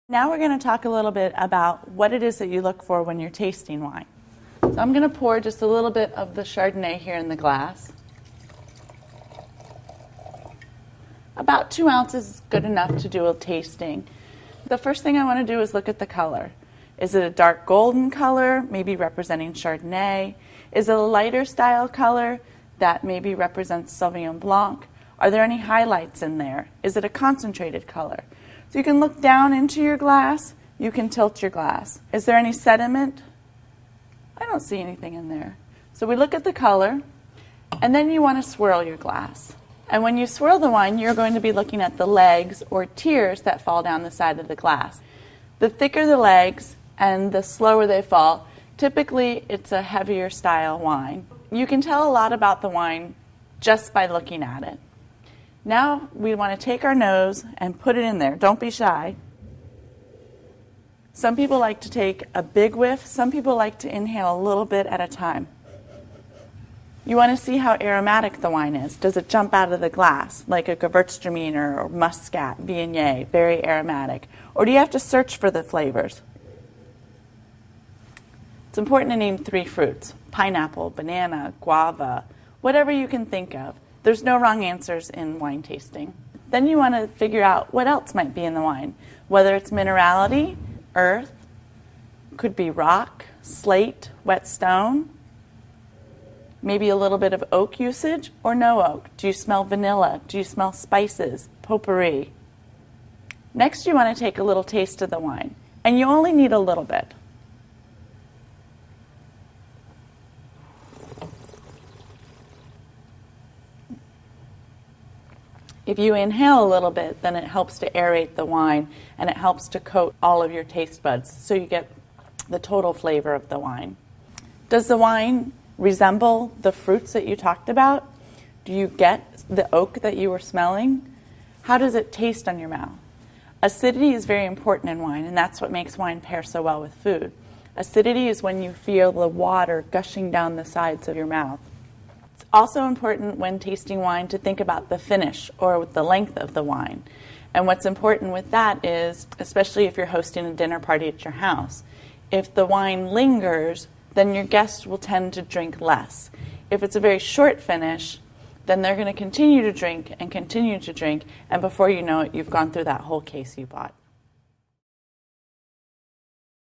Now we're going to talk a little bit about what it is that you look for when you're tasting wine. So I'm going to pour just a little bit of the Chardonnay here in the glass. About 2 ounces is good enough to do a tasting. The first thing I want to do is look at the color. Is it a dark golden color, maybe representing Chardonnay? Is it a lighter style color that maybe represents Sauvignon Blanc? Are there any highlights in there? Is it a concentrated color? So you can look down into your glass, you can tilt your glass. Is there any sediment? I don't see anything in there. So we look at the color, and then you want to swirl your glass. And when you swirl the wine, you're going to be looking at the legs or tears that fall down the side of the glass. The thicker the legs and the slower they fall, typically it's a heavier style wine. You can tell a lot about the wine just by looking at it. Now we want to take our nose and put it in there. Don't be shy. Some people like to take a big whiff. Some people like to inhale a little bit at a time. You want to see how aromatic the wine is. Does it jump out of the glass like a Gewürztraminer or Muscat, Viognier, very aromatic? Or do you have to search for the flavors? It's important to name 3 fruits: pineapple, banana, guava, whatever you can think of. There's no wrong answers in wine tasting. Then you want to figure out what else might be in the wine, whether it's minerality, earth, could be rock, slate, wet stone, maybe a little bit of oak usage or no oak. Do you smell vanilla? Do you smell spices, potpourri? Next, you want to take a little taste of the wine, and you only need a little bit. If you inhale a little bit, then it helps to aerate the wine and it helps to coat all of your taste buds so you get the total flavor of the wine. Does the wine resemble the fruits that you talked about? Do you get the oak that you were smelling? How does it taste on your mouth? Acidity is very important in wine, and that's what makes wine pair so well with food. Acidity is when you feel the water gushing down the sides of your mouth. It's also important when tasting wine to think about the finish or the length of the wine. And what's important with that is, especially if you're hosting a dinner party at your house, if the wine lingers, then your guests will tend to drink less. If it's a very short finish, then they're going to continue to drink, and before you know it, you've gone through that whole case you bought.